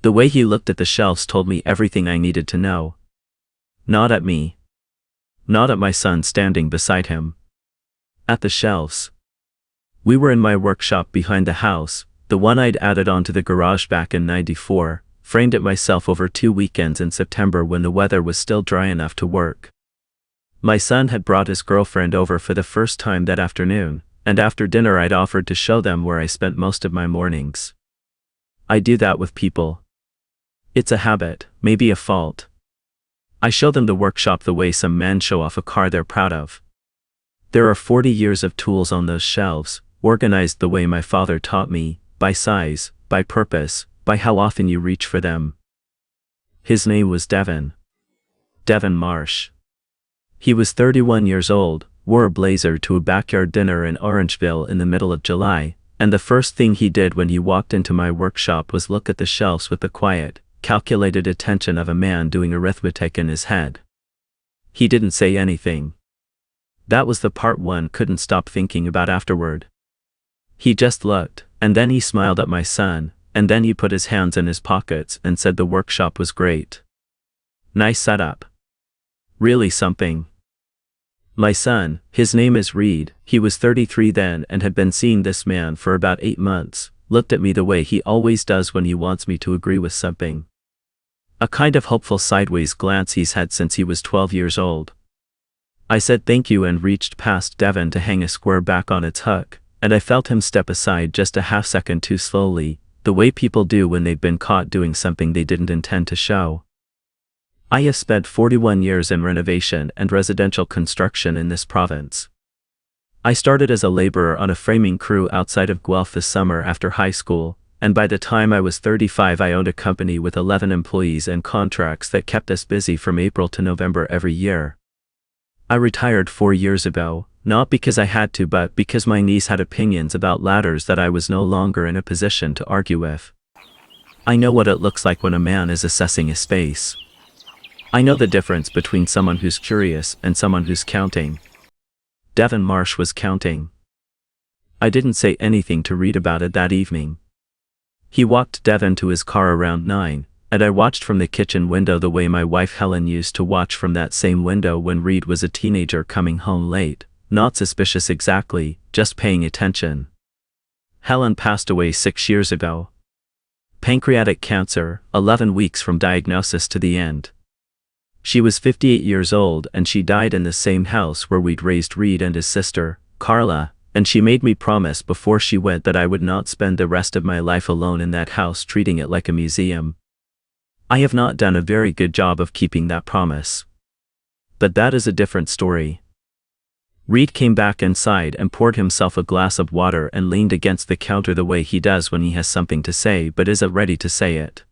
The way he looked at the shelves told me everything I needed to know. Not at me. Not at my son standing beside him. At the shelves. We were in my workshop behind the house, the one I'd added onto the garage back in '94, framed it myself over 2 weekends in September when the weather was still dry enough to work. My son had brought his girlfriend over for the first time that afternoon, and after dinner I'd offered to show them where I spent most of my mornings. I do that with people. It's a habit, maybe a fault. I show them the workshop the way some men show off a car they're proud of. There are 40 years of tools on those shelves, organized the way my father taught me, by size, by purpose, by how often you reach for them. His name was Devin. Devin Marsh. He was 31 years old, wore a blazer to a backyard dinner in Orangeville in the middle of July, and the first thing he did when he walked into my workshop was look at the shelves with the quiet, calculated attention of a man doing arithmetic in his head. He didn't say anything. That was the part one couldn't stop thinking about afterward. He just looked, and then he smiled at my son, and then he put his hands in his pockets and said the workshop was great. Nice setup. Really something. My son, his name is Reed, he was 33 then and had been seeing this man for about 8 months, looked at me the way he always does when he wants me to agree with something. A kind of hopeful sideways glance he's had since he was 12 years old. I said thank you and reached past Devin to hang a square back on its hook, and I felt him step aside just a half second too slowly, the way people do when they've been caught doing something they didn't intend to show. I have spent 41 years in renovation and residential construction in this province. I started as a laborer on a framing crew outside of Guelph this summer after high school, and by the time I was 35 I owned a company with 11 employees and contracts that kept us busy from April to November every year. I retired 4 years ago, not because I had to but because my niece had opinions about ladders that I was no longer in a position to argue with. I know what it looks like when a man is assessing a space. I know the difference between someone who's curious and someone who's counting. Devin Marsh was counting. I didn't say anything to Reed about it that evening. He walked Devin to his car around 9, and I watched from the kitchen window the way my wife Helen used to watch from that same window when Reed was a teenager coming home late, not suspicious exactly, just paying attention. Helen passed away 6 years ago. Pancreatic cancer, 11 weeks from diagnosis to the end. She was 58 years old and she died in the same house where we'd raised Reed and his sister, Carla, and she made me promise before she went that I would not spend the rest of my life alone in that house treating it like a museum. I have not done a very good job of keeping that promise. But that is a different story. Reed came back inside and poured himself a glass of water and leaned against the counter the way he does when he has something to say but isn't ready to say it.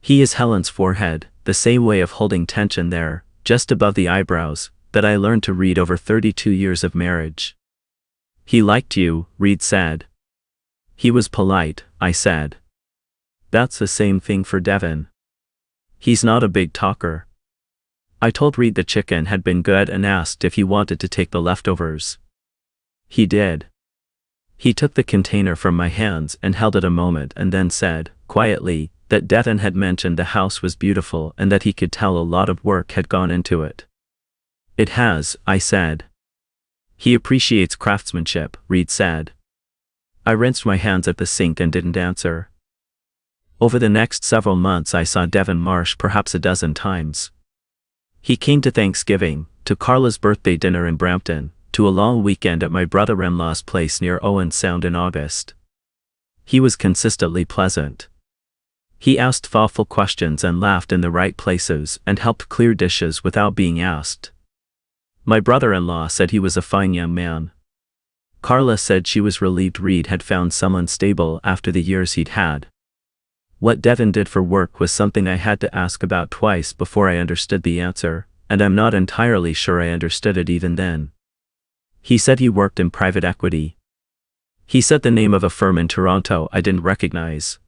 He is Helen's forehead, the same way of holding tension there, just above the eyebrows, that I learned to read over 32 years of marriage. He liked you, Reed said. He was polite, I said. That's the same thing for Devin. He's not a big talker. I told Reed the chicken had been good and asked if he wanted to take the leftovers. He did. He took the container from my hands and held it a moment and then said, quietly, that Devin had mentioned the house was beautiful and that he could tell a lot of work had gone into it. It has, I said. He appreciates craftsmanship, Reed said. I rinsed my hands at the sink and didn't answer. Over the next several months I saw Devin Marsh perhaps a dozen times. He came to Thanksgiving, to Carla's birthday dinner in Brampton, to a long weekend at my brother-in-law's place near Owen Sound in August. He was consistently pleasant. He asked thoughtful questions and laughed in the right places and helped clear dishes without being asked. My brother-in-law said he was a fine young man. Carla said she was relieved Reed had found someone stable after the years he'd had. What Devin did for work was something I had to ask about twice before I understood the answer, and I'm not entirely sure I understood it even then. He said he worked in private equity. He said the name of a firm in Toronto I didn't recognize.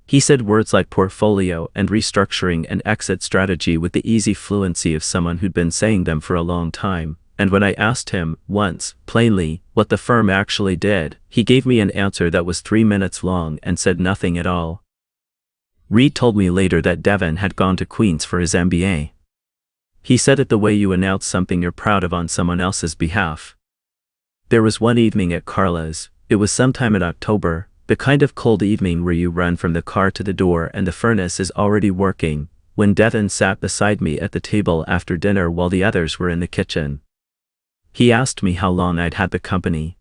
He said words like portfolio and restructuring and exit strategy with the easy fluency of someone who'd been saying them for a long time, and when I asked him, once, plainly, what the firm actually did, he gave me an answer that was 3 minutes long and said nothing at all. Reed told me later that Devon had gone to Queen's for his MBA. He said it the way you announce something you're proud of on someone else's behalf. There was one evening at Carla's, it was sometime in October, the kind of cold evening where you run from the car to the door and the furnace is already working, when Devon sat beside me at the table after dinner while the others were in the kitchen. He asked me how long I'd had the company.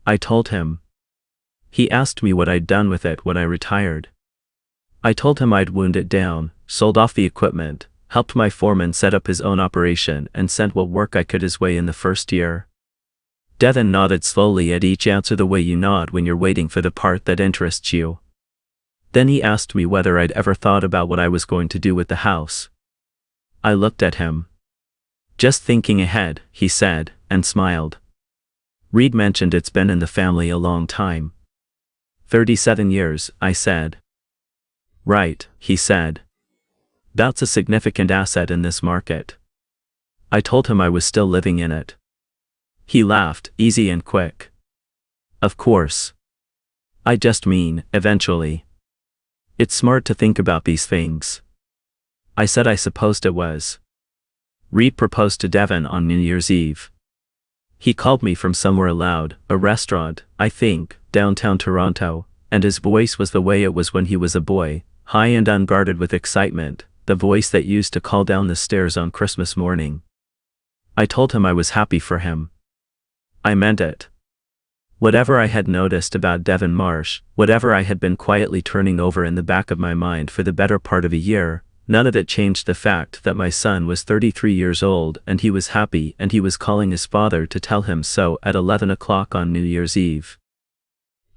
I told him. He asked me what I'd done with it when I retired. I told him I'd wound it down, sold off the equipment, helped my foreman set up his own operation and sent what work I could his way in the first year. Devon nodded slowly at each answer the way you nod when you're waiting for the part that interests you. Then he asked me whether I'd ever thought about what I was going to do with the house. I looked at him. Just thinking ahead, he said, and smiled. Reed mentioned it's been in the family a long time. 37 years, I said. Right, he said. That's a significant asset in this market. I told him I was still living in it. He laughed, easy and quick. Of course. I just mean, eventually. It's smart to think about these things. I said I supposed it was. Reed proposed to Devon on New Year's Eve. He called me from somewhere loud, a restaurant, I think, downtown Toronto, and his voice was the way it was when he was a boy, high and unguarded with excitement, the voice that used to call down the stairs on Christmas morning. I told him I was happy for him. I meant it. Whatever I had noticed about Devon Marsh, whatever I had been quietly turning over in the back of my mind for the better part of a year, none of it changed the fact that my son was 33 years old and he was happy and he was calling his father to tell him so at 11 o'clock on New Year's Eve.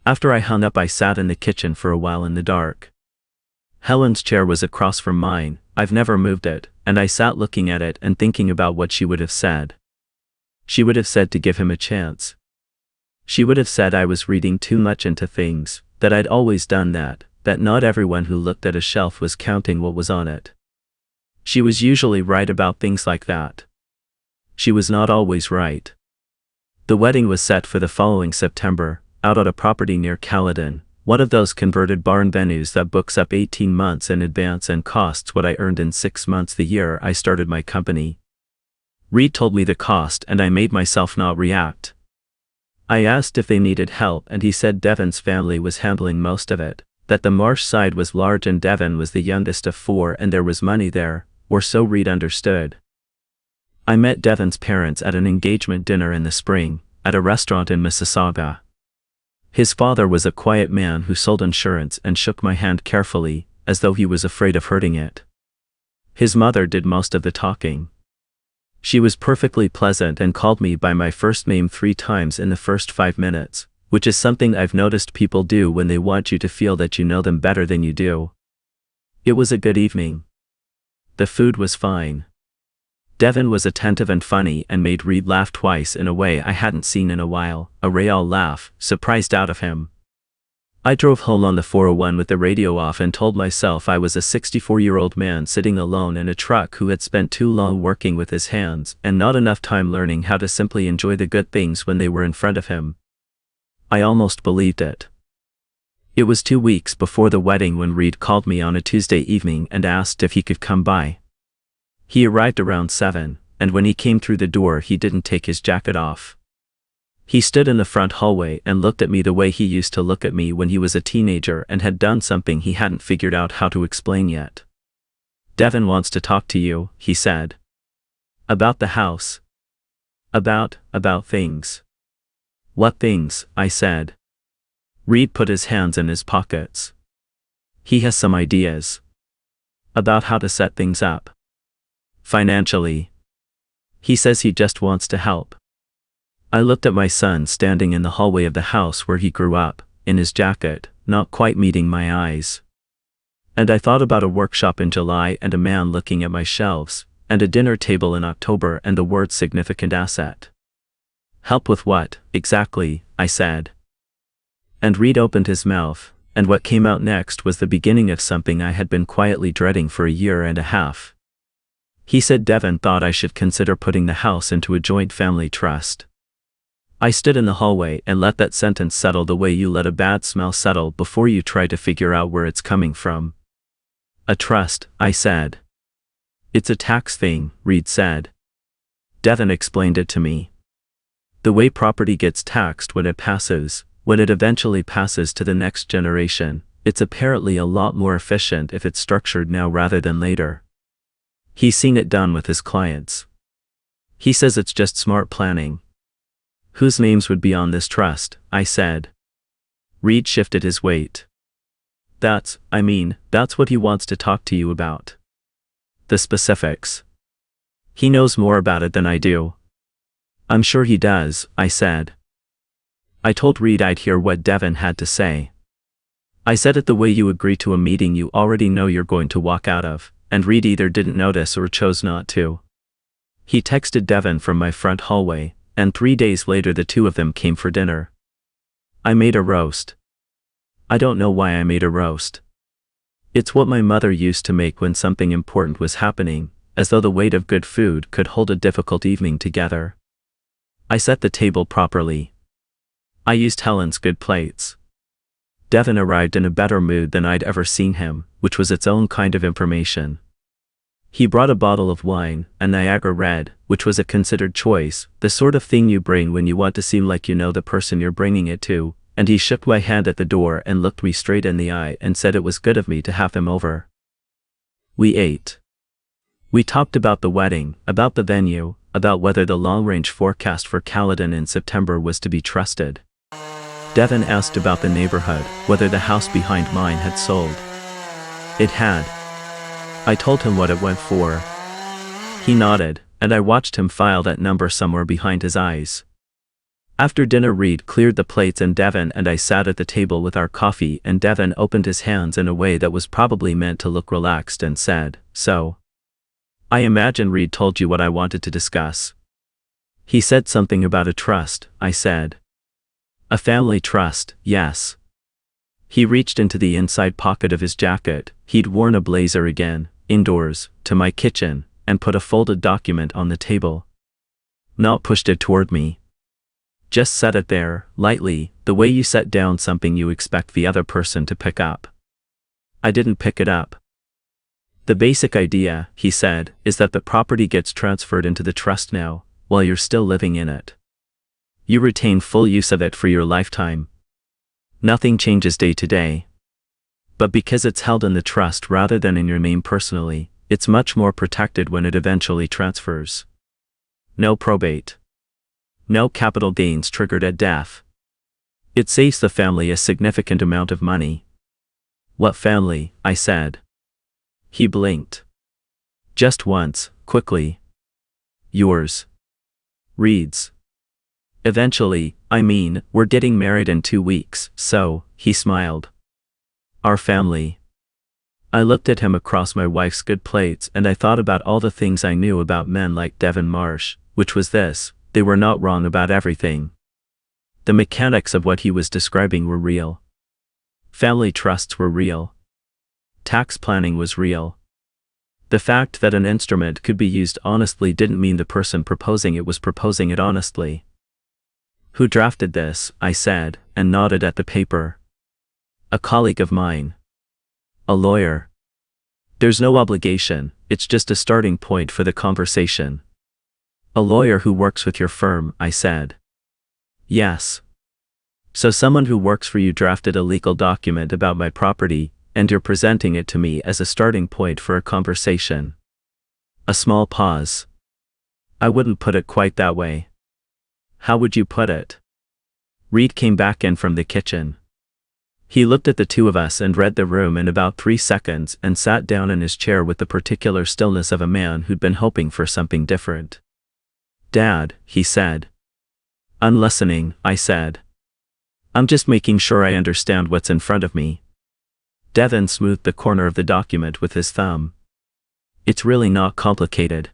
After I hung up I sat in the kitchen for a while in the dark. Helen's chair was across from mine, I've never moved it, and I sat looking at it and thinking about what she would have said. She would have said to give him a chance. She would have said I was reading too much into things, that I'd always done that not everyone who looked at a shelf was counting what was on it. She was usually right about things like that. She was not always right. The wedding was set for the following September, out at a property near Caledon, one of those converted barn venues that books up 18 months in advance and costs what I earned in 6 months the year I started my company. Reed told me the cost and I made myself not react. I asked if they needed help and he said Devon's family was handling most of it, that the Marsh side was large and Devon was the youngest of 4 and there was money there, or so Reed understood. I met Devon's parents at an engagement dinner in the spring, at a restaurant in Mississauga. His father was a quiet man who sold insurance and shook my hand carefully, as though he was afraid of hurting it. His mother did most of the talking. She was perfectly pleasant and called me by my first name 3 times in the first 5 minutes, which is something I've noticed people do when they want you to feel that you know them better than you do. It was a good evening. The food was fine. Devon was attentive and funny and made Reed laugh twice in a way I hadn't seen in a while, a real laugh, surprised out of him. I drove home on the 401 with the radio off and told myself I was a 64-year-old man sitting alone in a truck who had spent too long working with his hands and not enough time learning how to simply enjoy the good things when they were in front of him. I almost believed it. It was 2 weeks before the wedding when Reed called me on a Tuesday evening and asked if he could come by. He arrived around 7, and when he came through the door he didn't take his jacket off. He stood in the front hallway and looked at me the way he used to look at me when he was a teenager and had done something he hadn't figured out how to explain yet. Devon wants to talk to you, he said. About the house. About things. What things? I said. Reed put his hands in his pockets. He has some ideas. About how to set things up. Financially. He says he just wants to help. I looked at my son standing in the hallway of the house where he grew up, in his jacket, not quite meeting my eyes. And I thought about a workshop in July and a man looking at my shelves, and a dinner table in October and the word significant asset. Help with what, exactly? I said. And Reed opened his mouth, and what came out next was the beginning of something I had been quietly dreading for a year and a half. He said Devon thought I should consider putting the house into a joint family trust. I stood in the hallway and let that sentence settle the way you let a bad smell settle before you try to figure out where it's coming from. A trust, I said. It's a tax thing, Reed said. Devin explained it to me. The way property gets taxed when it eventually passes to the next generation, it's apparently a lot more efficient if it's structured now rather than later. He's seen it done with his clients. He says it's just smart planning. Whose names would be on this trust? I said. Reed shifted his weight. That's what he wants to talk to you about. The specifics. He knows more about it than I do. I'm sure he does, I said. I told Reed I'd hear what Devin had to say. I said it the way you agree to a meeting you already know you're going to walk out of, and Reed either didn't notice or chose not to. He texted Devin from my front hallway, and 3 days later the two of them came for dinner. I made a roast. I don't know why I made a roast. It's what my mother used to make when something important was happening, as though the weight of good food could hold a difficult evening together. I set the table properly. I used Helen's good plates. Devin arrived in a better mood than I'd ever seen him, which was its own kind of information. He brought a bottle of wine, a Niagara Red, which was a considered choice, the sort of thing you bring when you want to seem like you know the person you're bringing it to, and he shook my hand at the door and looked me straight in the eye and said it was good of me to have him over. We ate. We talked about the wedding, about the venue, about whether the long-range forecast for Caledon in September was to be trusted. Devin asked about the neighborhood, whether the house behind mine had sold. It had. I told him what it went for. He nodded, and I watched him file that number somewhere behind his eyes. After dinner Reed cleared the plates and Devin and I sat at the table with our coffee and Devin opened his hands in a way that was probably meant to look relaxed and said, "So, I imagine Reed told you what I wanted to discuss." He said something about a trust, I said. A family trust, yes. He reached into the inside pocket of his jacket, he'd worn a blazer again, indoors, to my kitchen, and put a folded document on the table. Not pushed it toward me. Just set it there, lightly, the way you set down something you expect the other person to pick up. I didn't pick it up. The basic idea, he said, is that the property gets transferred into the trust now, while you're still living in it. You retain full use of it for your lifetime. Nothing changes day to day. But because it's held in the trust rather than in your name personally, it's much more protected when it eventually transfers. No probate. No capital gains triggered at death. It saves the family a significant amount of money. What family? I said. He blinked. Just once, quickly. Yours. Reed's. Eventually, we're getting married in 2 weeks, so, he smiled. Our family. I looked at him across my wife's good plates and I thought about all the things I knew about men like Devin Marsh, which was this: they were not wrong about everything. The mechanics of what he was describing were real. Family trusts were real. Tax planning was real. The fact that an instrument could be used honestly didn't mean the person proposing it was proposing it honestly. Who drafted this? I said, and nodded at the paper. A colleague of mine. A lawyer. There's no obligation, it's just a starting point for the conversation. A lawyer who works with your firm, I said. Yes. So someone who works for you drafted a legal document about my property, and you're presenting it to me as a starting point for a conversation. A small pause. I wouldn't put it quite that way. How would you put it? Reed came back in from the kitchen. He looked at the two of us and read the room in about 3 seconds and sat down in his chair with the particular stillness of a man who'd been hoping for something different. Dad, he said. I'm listening, I said. I'm just making sure I understand what's in front of me. Devin smoothed the corner of the document with his thumb. It's really not complicated.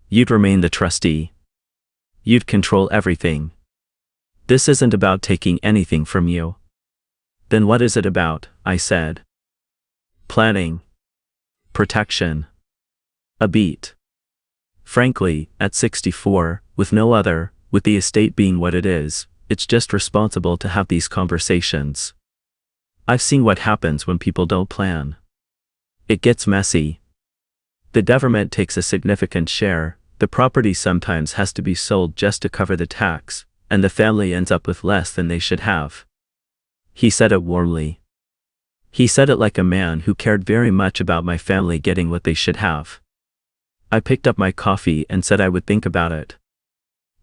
You'd remain the trustee. You'd control everything. This isn't about taking anything from you. Then what is it about? I said. Planning. Protection. A beat. Frankly, at 64, with no other, with the estate being what it is, it's just responsible to have these conversations. I've seen what happens when people don't plan. It gets messy. The government takes a significant share, the property sometimes has to be sold just to cover the tax, and the family ends up with less than they should have. He said it warmly. He said it like a man who cared very much about my family getting what they should have. I picked up my coffee and said I would think about it.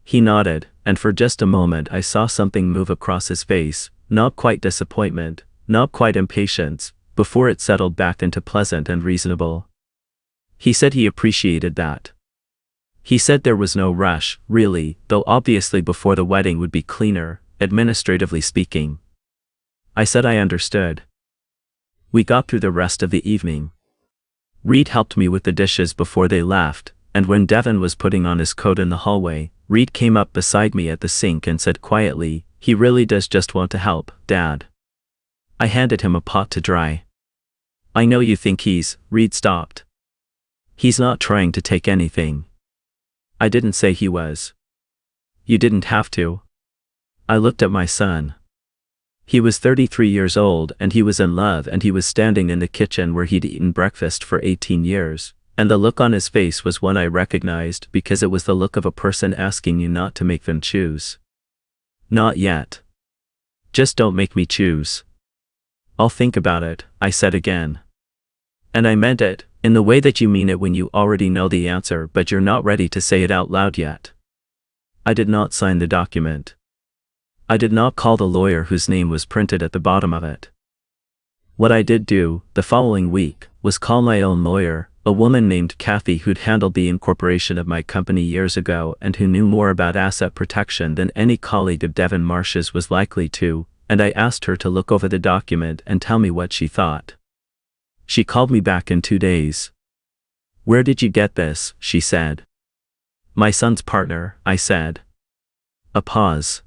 He nodded, and for just a moment I saw something move across his face, not quite disappointment, not quite impatience, before it settled back into pleasant and reasonable. He said he appreciated that. He said there was no rush, really, though obviously before the wedding would be cleaner, administratively speaking. I said I understood. We got through the rest of the evening. Reed helped me with the dishes before they left, and when Devon was putting on his coat in the hallway, Reed came up beside me at the sink and said quietly, "He really does just want to help, Dad." I handed him a pot to dry. "I know you think Reed stopped. "He's not trying to take anything." "I didn't say he was." "You didn't have to." I looked at my son. He was 33 years old and he was in love, and he was standing in the kitchen where he'd eaten breakfast for 18 years, and the look on his face was one I recognized because it was the look of a person asking you not to make them choose. "Not yet. Just don't make me choose." "I'll think about it," I said again. And I meant it, in the way that you mean it when you already know the answer but you're not ready to say it out loud yet. I did not sign the document. I did not call the lawyer whose name was printed at the bottom of it. What I did do, the following week, was call my own lawyer, a woman named Kathy who'd handled the incorporation of my company years ago and who knew more about asset protection than any colleague of Devon Marsh's was likely to, and I asked her to look over the document and tell me what she thought. She called me back in 2 days. "Where did you get this?" she said. "My son's partner," I said. A pause.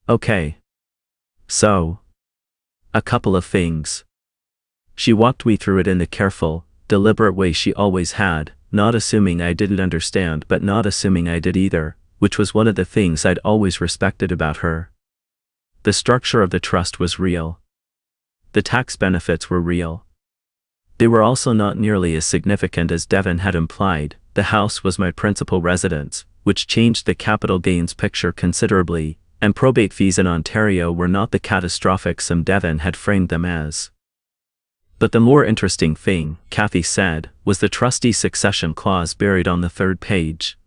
"Okay. So, a couple of things." She walked me through it in the careful, deliberate way she always had, not assuming I didn't understand but not assuming I did either, which was one of the things I'd always respected about her. The structure of the trust was real. The tax benefits were real. They were also not nearly as significant as Devon had implied. The house was my principal residence, which changed the capital gains picture considerably, and probate fees in Ontario were not the catastrophic sum Devon had framed them as. But the more interesting thing, Kathy said, was the trustee succession clause buried on the 3rd page.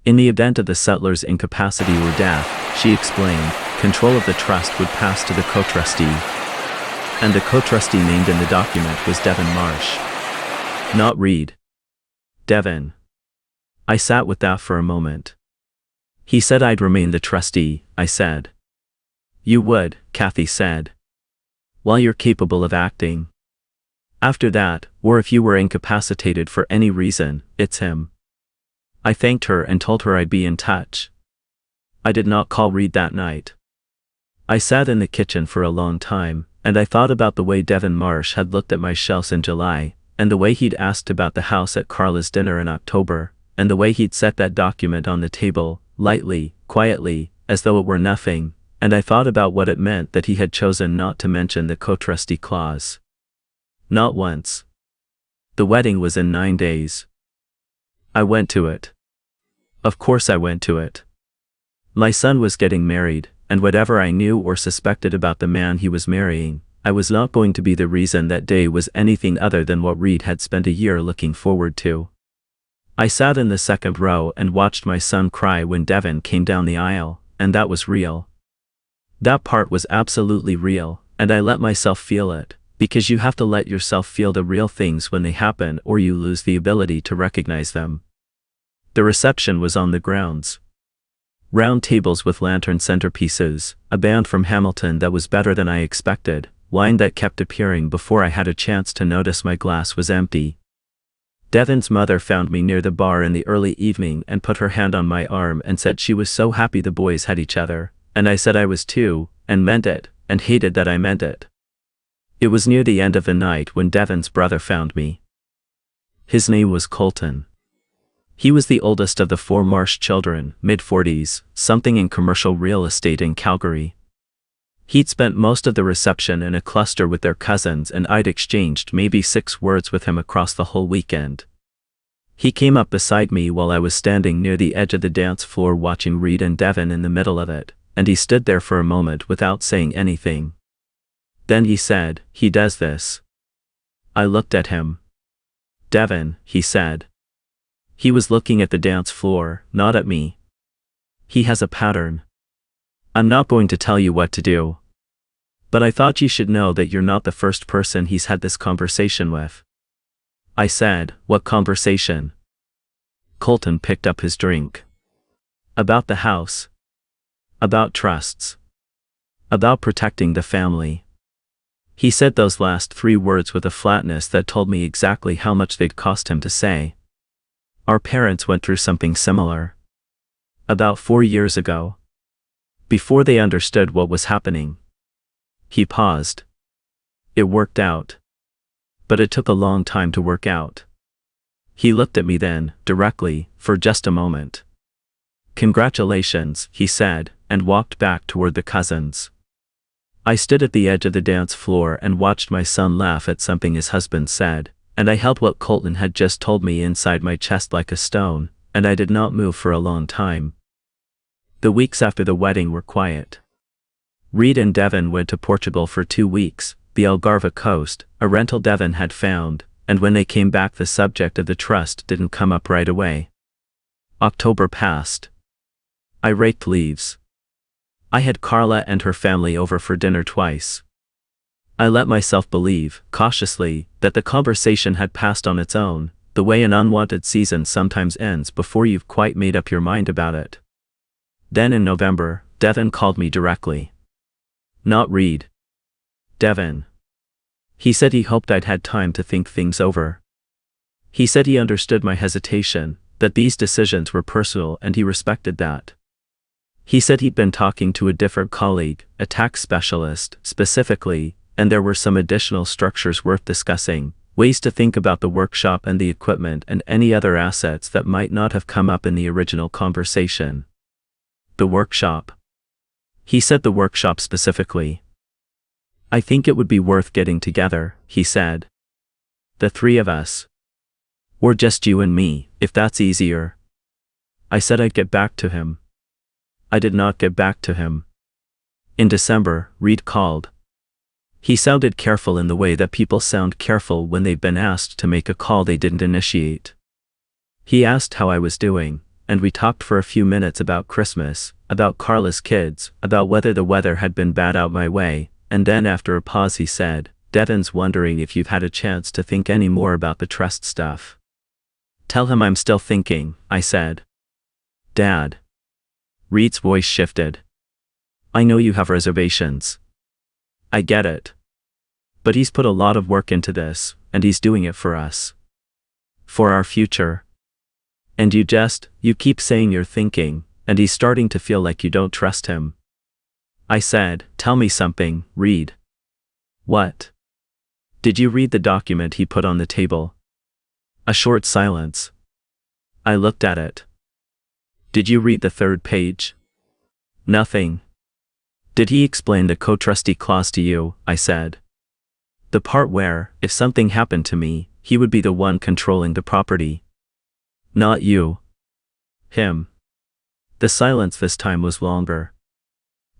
In the event of the settler's incapacity or death, she explained, control of the trust would pass to the co-trustee. And the co-trustee named in the document was Devon Marsh. Not Reed. Devon. I sat with that for a moment. "He said I'd remain the trustee," I said. "You would," Kathy said. "While you're capable of acting. After that, or if you were incapacitated for any reason, it's him." I thanked her and told her I'd be in touch. I did not call Reed that night. I sat in the kitchen for a long time, and I thought about the way Devon Marsh had looked at my shelves in July, and the way he'd asked about the house at Carla's dinner in October, and the way he'd set that document on the table, lightly, quietly, as though it were nothing, and I thought about what it meant that he had chosen not to mention the co-trustee clause. Not once. The wedding was in 9 days. I went to it. Of course I went to it. My son was getting married, and whatever I knew or suspected about the man he was marrying, I was not going to be the reason that day was anything other than what Reed had spent a year looking forward to. I sat in the 2nd row and watched my son cry when Devon came down the aisle, and that was real. That part was absolutely real, and I let myself feel it, because you have to let yourself feel the real things when they happen or you lose the ability to recognize them. The reception was on the grounds. Round tables with lantern centerpieces, a band from Hamilton that was better than I expected, wine that kept appearing before I had a chance to notice my glass was empty. Devon's mother found me near the bar in the early evening and put her hand on my arm and said she was so happy the boys had each other, and I said I was too, and meant it, and hated that I meant it. It was near the end of the night when Devon's brother found me. His name was Colton. He was the oldest of the 4 Marsh children, mid-40s, something in commercial real estate in Calgary. He'd spent most of the reception in a cluster with their cousins, and I'd exchanged maybe 6 words with him across the whole weekend. He came up beside me while I was standing near the edge of the dance floor watching Reed and Devin in the middle of it, and he stood there for a moment without saying anything. Then he said, "He does this." I looked at him. "Devin," he said. He was looking at the dance floor, not at me. "He has a pattern. I'm not going to tell you what to do. But I thought you should know that you're not the first person he's had this conversation with." I said, "What conversation?" Colton picked up his drink. "About the house. About trusts. About protecting the family." He said those last 3 words with a flatness that told me exactly how much they'd cost him to say. Our parents went through something similar. About 4 years ago. Before they understood what was happening. He paused. It worked out. But it took a long time to work out. He looked at me then, directly, for just a moment. "Congratulations," he said, and walked back toward the cousins. I stood at the edge of the dance floor and watched my son laugh at something his husband said, and I held what Colton had just told me inside my chest like a stone, and I did not move for a long time. The weeks after the wedding were quiet. Reed and Devin went to Portugal for 2 weeks, the Algarve coast, a rental Devin had found, and when they came back the subject of the trust didn't come up right away. October passed. I raked leaves. I had Carla and her family over for dinner twice. I let myself believe, cautiously, that the conversation had passed on its own, the way an unwanted season sometimes ends before you've quite made up your mind about it. Then in November, Devin called me directly. Not Reed. Devin. He said he hoped I'd had time to think things over. He said he understood my hesitation, that these decisions were personal, and he respected that. He said he'd been talking to a different colleague, a tax specialist, specifically, and there were some additional structures worth discussing, ways to think about the workshop and the equipment and any other assets that might not have come up in the original conversation. The workshop. He said the workshop specifically. "I think it would be worth getting together," he said. "The 3 of us. Or just you and me, if that's easier." I said I'd get back to him. I did not get back to him. In December, Reed called. He sounded careful in the way that people sound careful when they've been asked to make a call they didn't initiate. He asked how I was doing, and we talked for a few minutes about Christmas, about Carla's kids, about whether the weather had been bad out my way, and then after a pause he said, "Devin's wondering if you've had a chance to think any more about the trust stuff." "Tell him I'm still thinking," I said. "Dad." Reed's voice shifted. "I know you have reservations. I get it. But he's put a lot of work into this, and he's doing it for us. For our future. And you keep saying you're thinking, and he's starting to feel like you don't trust him." I said, "Tell me something, Reed." "What?" "Did you read the document he put on the table?" A short silence. I looked at it. "Did you read the 3rd page?" "Nothing." "Did he explain the co-trustee clause to you?" I said. "The part where, if something happened to me, he would be the one controlling the property." "Not you." "Him." The silence this time was longer.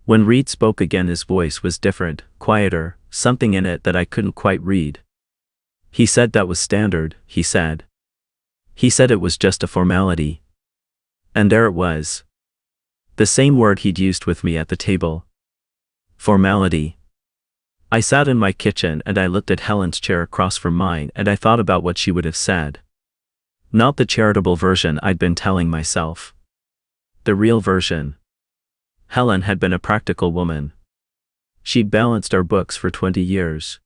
When Reed spoke again his voice was different, quieter, something in it that I couldn't quite read. "He said that was standard," he said. "He said it was just a formality." And there it was. The same word he'd used with me at the table. Formality. I sat in my kitchen and I looked at Helen's chair across from mine and I thought about what she would have said. Not the charitable version I'd been telling myself. The real version. Helen had been a practical woman. She'd balanced our books for 20 years.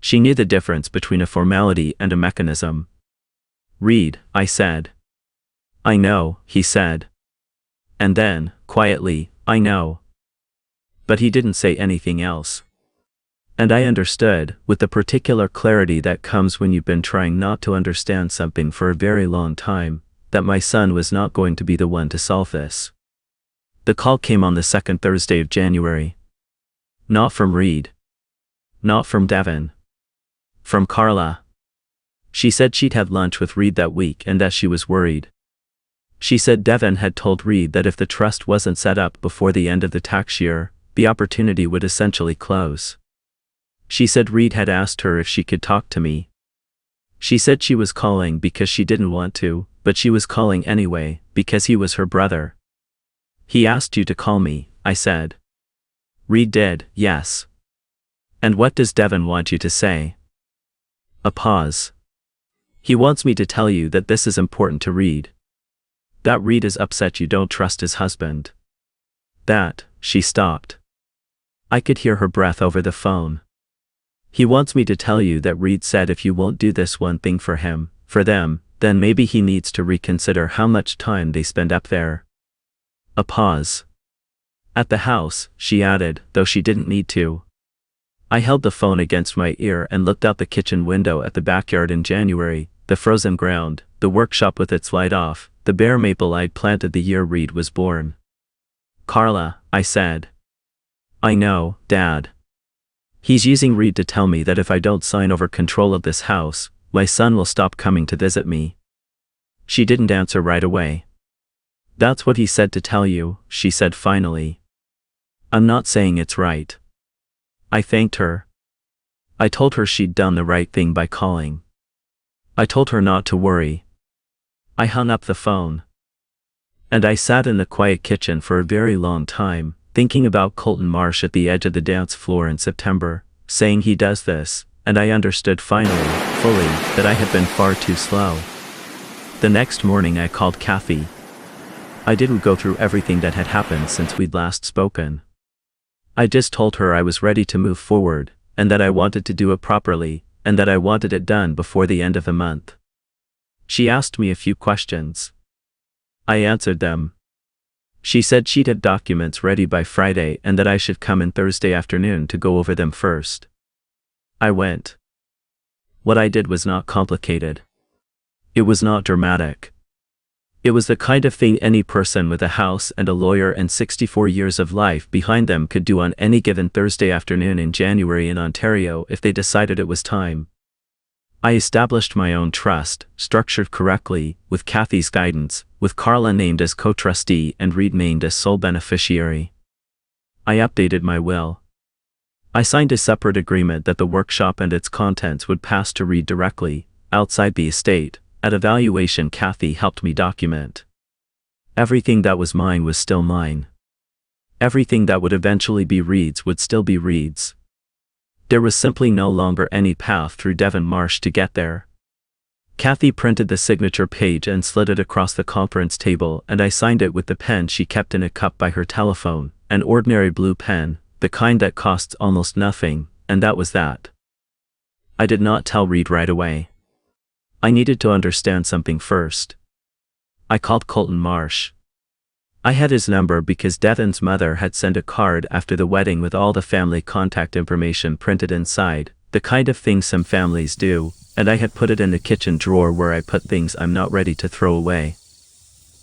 She knew the difference between a formality and a mechanism. "Reed," I said. "I know," he said. And then, quietly, "I know." But he didn't say anything else. And I understood, with the particular clarity that comes when you've been trying not to understand something for a very long time, that my son was not going to be the one to solve this. The call came on the 2nd Thursday of January. Not from Reed. Not from Devon. From Carla. She said she'd had lunch with Reed that week and that she was worried. She said Devon had told Reed that if the trust wasn't set up before the end of the tax year, the opportunity would essentially close. She said Reed had asked her if she could talk to me. She said she was calling because she didn't want to, but she was calling anyway, because he was her brother. He asked you to call me, I said. Reed did, yes. And what does Devon want you to say? A pause. He wants me to tell you that this is important to Reed. That Reed is upset you don't trust his husband. That, she stopped. I could hear her breath over the phone. He wants me to tell you that Reed said if you won't do this one thing for him, for them, then maybe he needs to reconsider how much time they spend up there. A pause. At the house, she added, though she didn't need to. I held the phone against my ear and looked out the kitchen window at the backyard in January, the frozen ground, the workshop with its light off, the bare maple I'd planted the year Reed was born. Carla, I said. I know, Dad. He's using Reed to tell me that if I don't sign over control of this house, my son will stop coming to visit me. She didn't answer right away. That's what he said to tell you, she said finally. I'm not saying it's right. I thanked her. I told her she'd done the right thing by calling. I told her not to worry. I hung up the phone. And I sat in the quiet kitchen for a very long time, thinking about Colton Marsh at the edge of the dance floor in September, saying he does this, and I understood finally, fully, that I had been far too slow. The next morning I called Kathy. I didn't go through everything that had happened since we'd last spoken. I just told her I was ready to move forward, and that I wanted to do it properly, and that I wanted it done before the end of the month. She asked me a few questions. I answered them. She said she'd had documents ready by Friday and that I should come in Thursday afternoon to go over them first. I went. What I did was not complicated. It was not dramatic. It was the kind of thing any person with a house and a lawyer and 64 years of life behind them could do on any given Thursday afternoon in January in Ontario if they decided it was time. I established my own trust, structured correctly, with Kathy's guidance, with Carla named as co-trustee and Reed named as sole beneficiary. I updated my will. I signed a separate agreement that the workshop and its contents would pass to Reed directly, outside the estate. At a valuation Kathy helped me document. Everything that was mine was still mine. Everything that would eventually be Reed's would still be Reed's. There was simply no longer any path through Devon Marsh to get there. Kathy printed the signature page and slid it across the conference table, and I signed it with the pen she kept in a cup by her telephone, an ordinary blue pen, the kind that costs almost nothing, and that was that. I did not tell Reed right away. I needed to understand something first. I called Colton Marsh. I had his number because Devon's mother had sent a card after the wedding with all the family contact information printed inside, the kind of thing some families do, and I had put it in the kitchen drawer where I put things I'm not ready to throw away.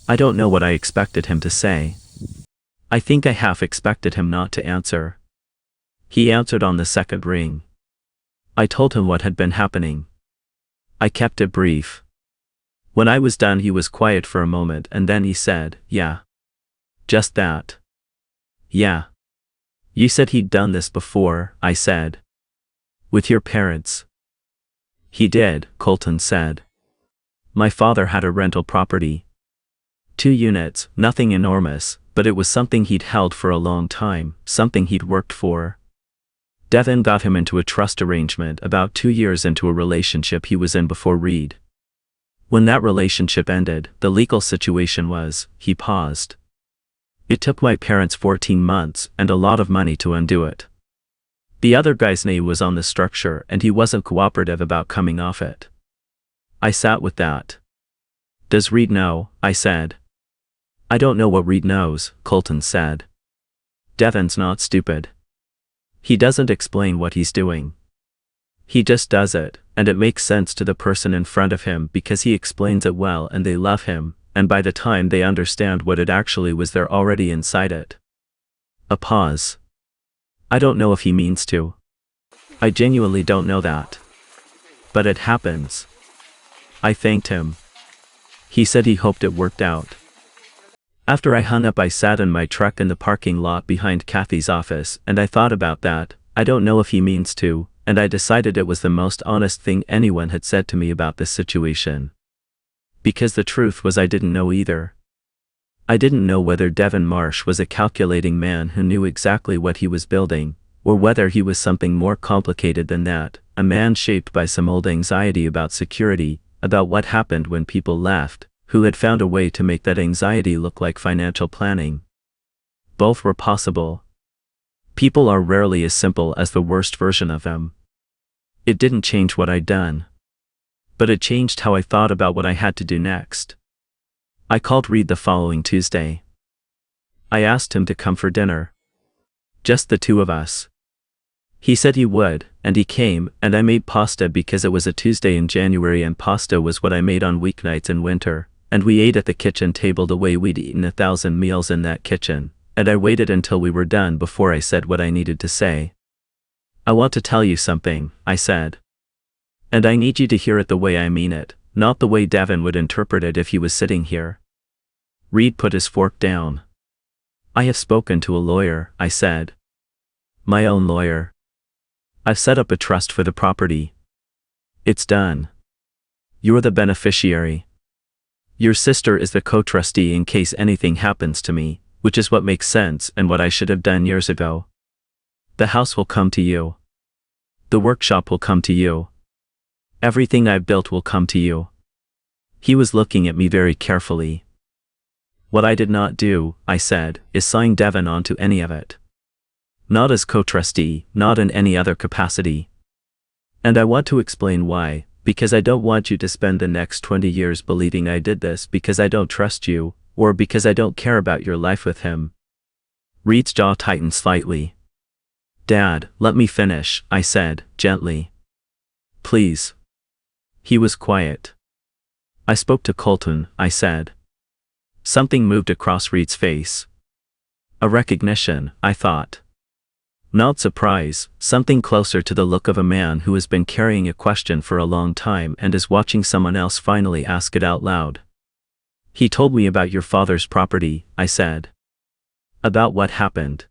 I don't know what I expected him to say. I think I half expected him not to answer. He answered on the second ring. I told him what had been happening. I kept it brief. When I was done he was quiet for a moment and then he said, "Yeah. Just that." "Yeah. You said he'd done this before," I said. "With your parents." "He did," Colton said. "My father had a rental property. 2 units, nothing enormous, but it was something he'd held for a long time, something he'd worked for. Devon got him into a trust arrangement about 2 years into a relationship he was in before Reed. When that relationship ended, the legal situation was," he paused. "It took my parents 14 months and a lot of money to undo it. The other guy's name was on the structure and he wasn't cooperative about coming off it." I sat with that. "Does Reed know?" I said. "I don't know what Reed knows," Colton said. "Devon's not stupid. He doesn't explain what he's doing. He just does it, and it makes sense to the person in front of him because he explains it well and they love him, and by the time they understand what it actually was they're already inside it." A pause. I don't know if he means to. I genuinely don't know that. But it happens. I thanked him. He said he hoped it worked out. After I hung up, I sat in my truck in the parking lot behind Kathy's office, and I thought about that. I don't know if he means to, and I decided it was the most honest thing anyone had said to me about this situation. Because the truth was I didn't know either. I didn't know whether Devon Marsh was a calculating man who knew exactly what he was building, or whether he was something more complicated than that, a man shaped by some old anxiety about security, about what happened when people left, who had found a way to make that anxiety look like financial planning. Both were possible. People are rarely as simple as the worst version of them. It didn't change what I'd done. But it changed how I thought about what I had to do next. I called Reed the following Tuesday. I asked him to come for dinner. Just the two of us. He said he would, and he came, and I made pasta because it was a Tuesday in January and pasta was what I made on weeknights in winter, and we ate at the kitchen table the way we'd eaten 1,000 meals in that kitchen, and I waited until we were done before I said what I needed to say. I want to tell you something, I said. And I need you to hear it the way I mean it, not the way Devon would interpret it if he was sitting here. Reed put his fork down. I have spoken to a lawyer, I said. My own lawyer. I've set up a trust for the property. It's done. You're the beneficiary. Your sister is the co-trustee in case anything happens to me, which is what makes sense and what I should have done years ago. The house will come to you. The workshop will come to you. Everything I've built will come to you. He was looking at me very carefully. What I did not do, I said, is sign Devon onto any of it. Not as co-trustee, not in any other capacity. And I want to explain why, because I don't want you to spend the next 20 years believing I did this because I don't trust you, or because I don't care about your life with him. Reed's jaw tightened slightly. Dad, let me finish, I said, gently. Please. He was quiet. I spoke to Colton, I said. Something moved across Reed's face. A recognition, I thought. Not surprise, something closer to the look of a man who has been carrying a question for a long time and is watching someone else finally ask it out loud. He told me about your father's property, I said. About what happened.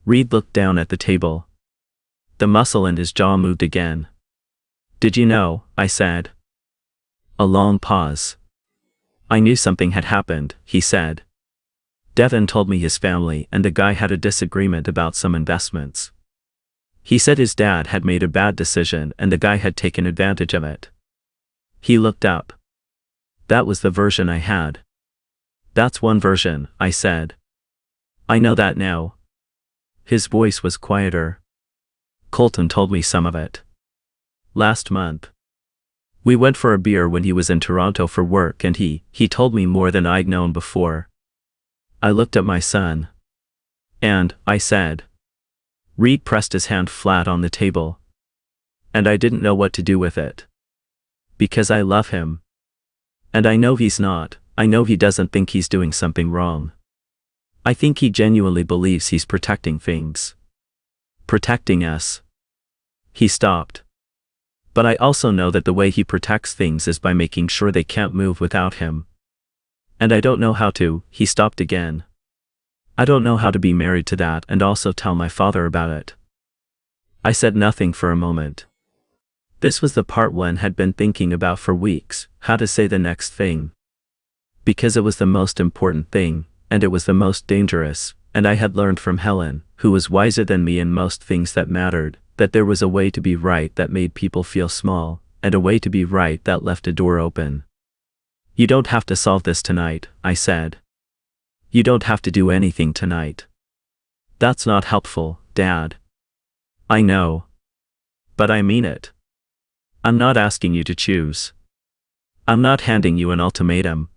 Reed looked down at the table. The muscle in his jaw moved again. Did you know, I said. A long pause. I knew something had happened, he said. Devon told me his family and the guy had a disagreement about some investments. He said his dad had made a bad decision and the guy had taken advantage of it. He looked up. That was the version I had. That's one version, I said. I know that now. His voice was quieter. Colton told me some of it. Last month. We went for a beer when he was in Toronto for work and he told me more than I'd known before. I looked at my son. And, I said. Reed pressed his hand flat on the table. And I didn't know what to do with it. Because I love him. And I know he's not, I know he doesn't think he's doing something wrong. I think he genuinely believes he's protecting things. Protecting us. He stopped. But I also know that the way he protects things is by making sure they can't move without him. And I don't know how to, he stopped again. I don't know how to be married to that and also tell my father about it. I said nothing for a moment. This was the part one had been thinking about for weeks, how to say the next thing. Because it was the most important thing, and it was the most dangerous, and I had learned from Helen, who was wiser than me in most things that mattered, that there was a way to be right that made people feel small, and a way to be right that left a door open. You don't have to solve this tonight, I said. You don't have to do anything tonight. That's not helpful, Dad. I know. But I mean it. I'm not asking you to choose. I'm not handing you an ultimatum.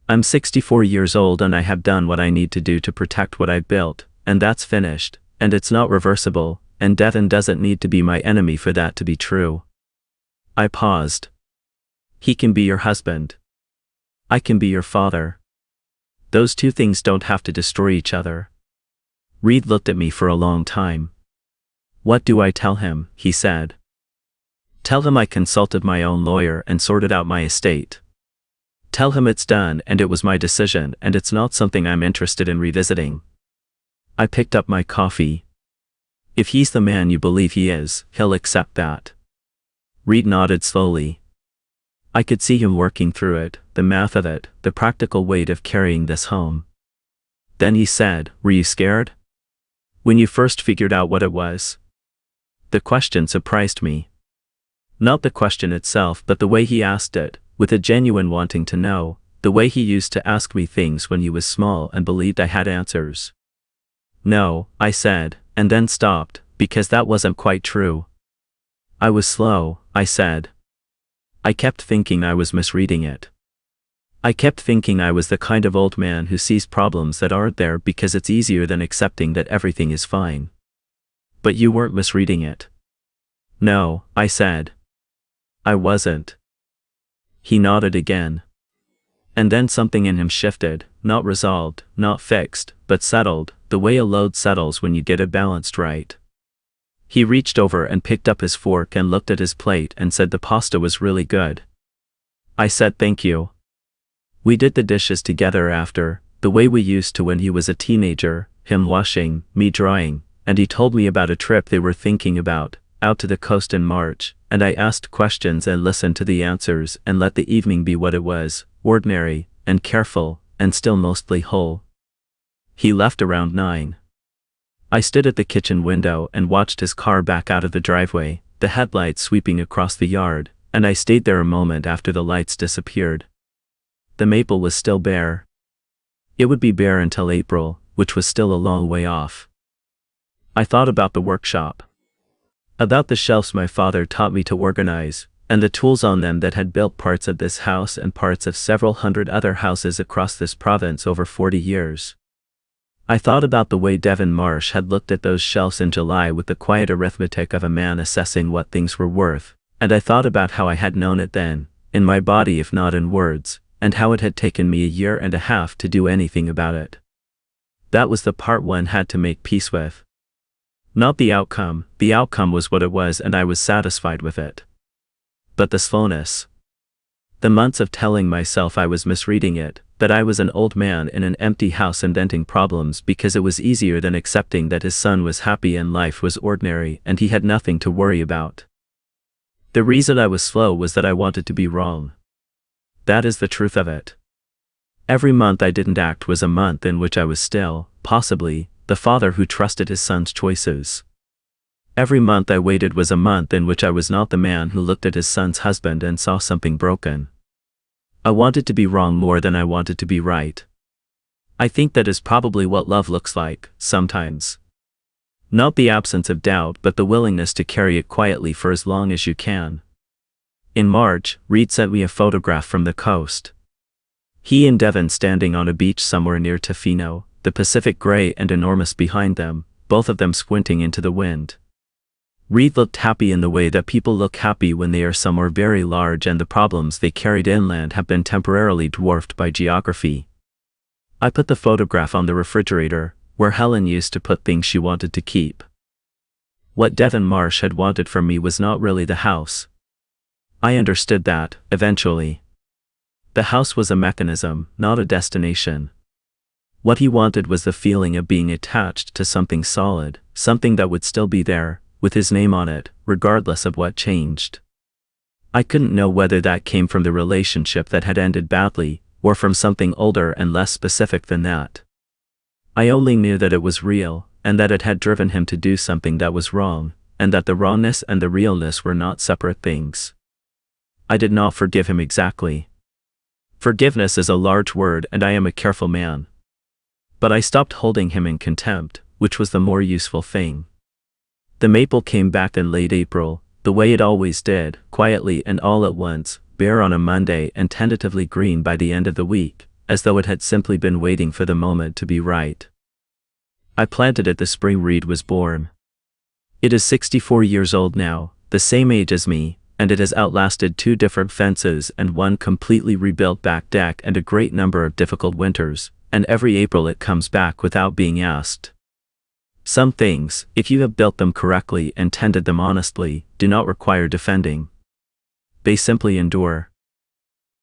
I'm 64 years old and I have done what I need to do to protect what I've built, and that's finished, and it's not reversible, and Devon doesn't need to be my enemy for that to be true. I paused. He can be your husband. I can be your father. Those two things don't have to destroy each other. Reed looked at me for a long time. "What do I tell him?" he said. "Tell him I consulted my own lawyer and sorted out my estate. Tell him it's done and it was my decision and it's not something I'm interested in revisiting." I picked up my coffee. "If he's the man you believe he is, he'll accept that." Reed nodded slowly. I could see him working through it, the math of it, the practical weight of carrying this home. Then he said, "Were you scared? When you first figured out what it was?" The question surprised me. Not the question itself, but the way he asked it, with a genuine wanting to know, the way he used to ask me things when he was small and believed I had answers. "No," I said, and then stopped, because that wasn't quite true. "I was slow," I said. I kept thinking I was misreading it. I kept thinking I was the kind of old man who sees problems that aren't there because it's easier than accepting that everything is fine. "But you weren't misreading it." "No," I said. "I wasn't." He nodded again. And then something in him shifted, not resolved, not fixed, but settled, the way a load settles when you get it balanced right. He reached over and picked up his fork and looked at his plate and said the pasta was really good. I said thank you. We did the dishes together after, the way we used to when he was a teenager, him washing, me drying, and he told me about a trip they were thinking about, out to the coast in March, and I asked questions and listened to the answers and let the evening be what it was, ordinary, and careful, and still mostly whole. He left around 9. I stood at the kitchen window and watched his car back out of the driveway, the headlights sweeping across the yard, and I stayed there a moment after the lights disappeared. The maple was still bare. It would be bare until April, which was still a long way off. I thought about the workshop. About the shelves my father taught me to organize, and the tools on them that had built parts of this house and parts of several hundred other houses across this province over 40 years. I thought about the way Devon Marsh had looked at those shelves in July with the quiet arithmetic of a man assessing what things were worth, and I thought about how I had known it then, in my body if not in words, and how it had taken me a year and a half to do anything about it. That was the part one had to make peace with. Not the outcome was what it was and I was satisfied with it. But the slowness. The months of telling myself I was misreading it, that I was an old man in an empty house inventing problems because it was easier than accepting that his son was happy and life was ordinary and he had nothing to worry about. The reason I was slow was that I wanted to be wrong. That is the truth of it. Every month I didn't act was a month in which I was still, possibly, the father who trusted his son's choices. Every month I waited was a month in which I was not the man who looked at his son's husband and saw something broken. I wanted to be wrong more than I wanted to be right. I think that is probably what love looks like, sometimes. Not the absence of doubt but the willingness to carry it quietly for as long as you can. In March, Reed sent me a photograph from the coast. He and Devon standing on a beach somewhere near Tofino, the Pacific gray and enormous behind them, both of them squinting into the wind. Reed looked happy in the way that people look happy when they are somewhere very large and the problems they carried inland have been temporarily dwarfed by geography. I put the photograph on the refrigerator, where Helen used to put things she wanted to keep. What Devon Marsh had wanted from me was not really the house. I understood that, eventually. The house was a mechanism, not a destination. What he wanted was the feeling of being attached to something solid, something that would still be there, with his name on it, regardless of what changed. I couldn't know whether that came from the relationship that had ended badly, or from something older and less specific than that. I only knew that it was real, and that it had driven him to do something that was wrong, and that the wrongness and the realness were not separate things. I did not forgive him exactly. Forgiveness is a large word and I am a careful man. But I stopped holding him in contempt, which was the more useful thing. The maple came back in late April, the way it always did, quietly and all at once, bare on a Monday and tentatively green by the end of the week, as though it had simply been waiting for the moment to be right. I planted it the spring Reed was born. It is 64 years old now, the same age as me, and it has outlasted 2 different fences and 1 completely rebuilt back deck and a great number of difficult winters, and every April it comes back without being asked. Some things, if you have built them correctly and tended them honestly, do not require defending. They simply endure.